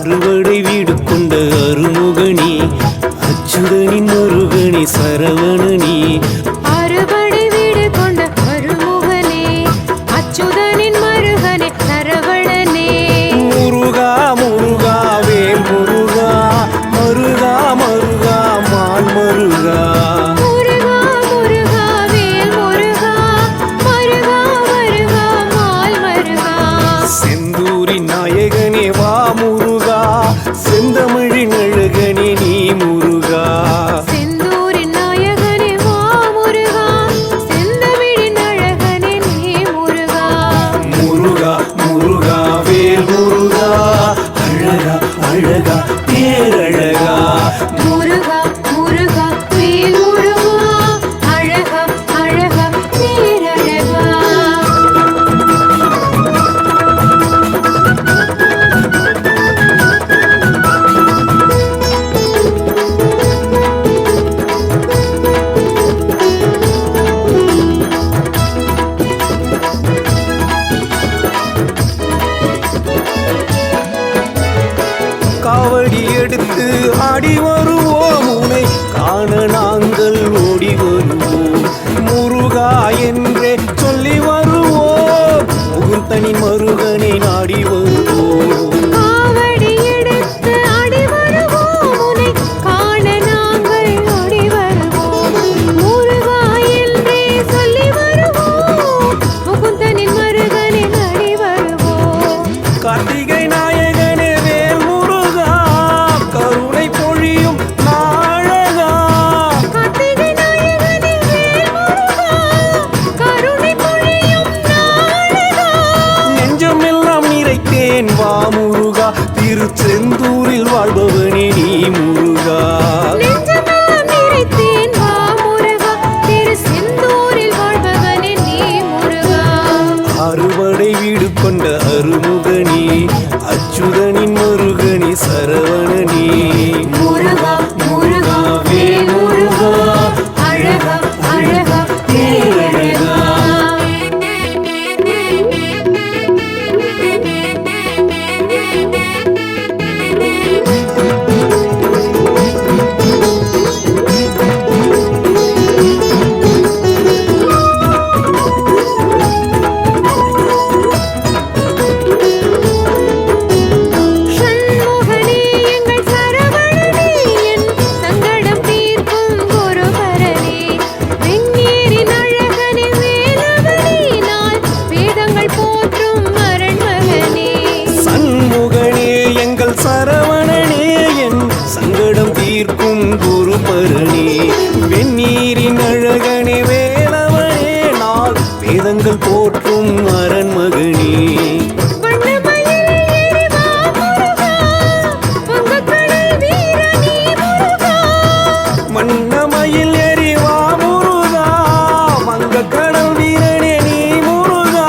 அறுவடை வீடு கொண்ட அருமுகனி அச்சுதனின் முருகனி சரவணனி அறுபடை வீடு கொண்ட அருமுகனே அச்சுதனின் மருகனே சரவணனே முருகா முருகா வேல் முருகா மருகா மருகா மான் மருகா முருகா முருகா வேல் முருகா மருகா மருகா மால் மருகா செந்தூரின் நாயகனே வா முருகா செந்தமிழின் அழகனே நீ முருகா செந்தூரின் நாயகனே வா முருகா செந்தமிழின் அழகனே நீ முருகா முருகா முருகா வேல் முருகா அழகா அழகா பேரழகா முருகா முருகா வேல் முருகா அழகா அழகா பேரழகா காவடி எடுத்து ஆடி வருவோம் உனை காண நாங்கள் ஓடி வருவோம் முருகா என்றே சொல்லி வருவோம் முகுந்தனின் மருகனை நாடி வருவோம் காவடி எடுத்து ஆடி வருவோம் உன்னை காண நாங்கள் ஓடி வருவோம் முருகா என்றே சொல்லி வருவோம் முகுந்தனின் மருகனை நாடி வருவோம் கார்த்திகை நாயகனே வேல் முருகா கருணை பொழியும் நாழகா கார்த்திகை நாயகனே வேல் முருகா கருணை பொழியும் நாளகா நெஞ்சமெல்லாம் நிறைத்தேன் வா முருகா திருச்செந்தூரில் வாழ்பவனே நீ முருகா நெஞ்சமெல்லாம் நிறைத்தேன் வா முருகா திரு செந்தூரில் வாழ்பவனே நீ முருகா அறுவடை வீடு கொண்ட அருமுகனி அச்சுதனின் முருகனி சரவணனி முருகா முருகா வேல் முருகா அழகா அழகா பேரழகா ஷண்முகனே எங்கள் சரவணனே என் சங்கடம் தீர்க்கும் குருபரனே வெண்ணீரின் அழகனே வேலவனே நாள் வேதங்கள் போற்றும் அரண்மகனே சண்முகனே எங்கள் சரவணனே என் சங்கடம் தீர்க்கும் குருபரணி வெந்நீரின் அழகனே வேலவனே நாள் வேதங்கள் போற்றும் அரண்மகனே வண்ணமயில் ஏறி வா முருகா வங்கக்கடல் வீரனே முருகா மன்னமயில் எறிவா முருகா மங்க கடல் வீரனே நீ முருகா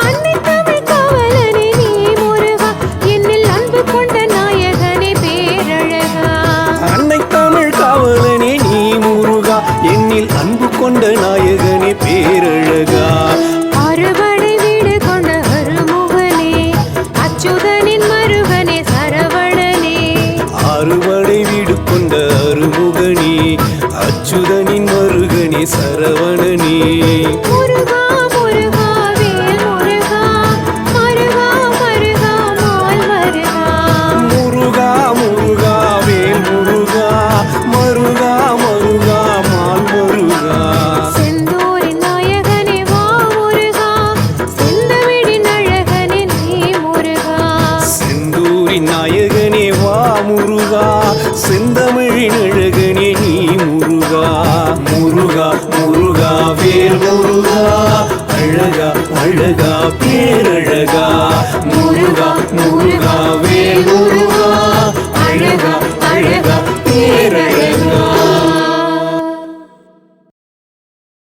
அன்னை தமிழ் காவலனே நீ முருகா என்னில் அன்பு கொண்ட நாயகனே பேரழகா அன்னை தமிழ் காவலனே நீ முருகா என்னில் அன்பு கொண்ட நாயகனே பேரழகா அறுபடை வீடு கொண்ட அருமுகனே அச்சுதனின் மருகனே சரவணனே அறுவடை வீடு கொண்ட அருமுகனி அச்சுதனின் மருகனி சரவணனி முருகா முருகா வேல் முருகா மருகா மருகா மால் மருகா முருகா முருகா வேல் முருகா மருகா மருகா மால் முருகா செந்தூரின் நாயகனே வா முருகா செந்தமிழின் அழகனே நீ முருகா செந்தூரின் நாயகனே வா முருகா செந்தமிழின் அழகனே நீ முருகா முருகா முருகா வேல் முருகா அழகா அழகா பேரழகா முருகா முருகா வேல் முருகா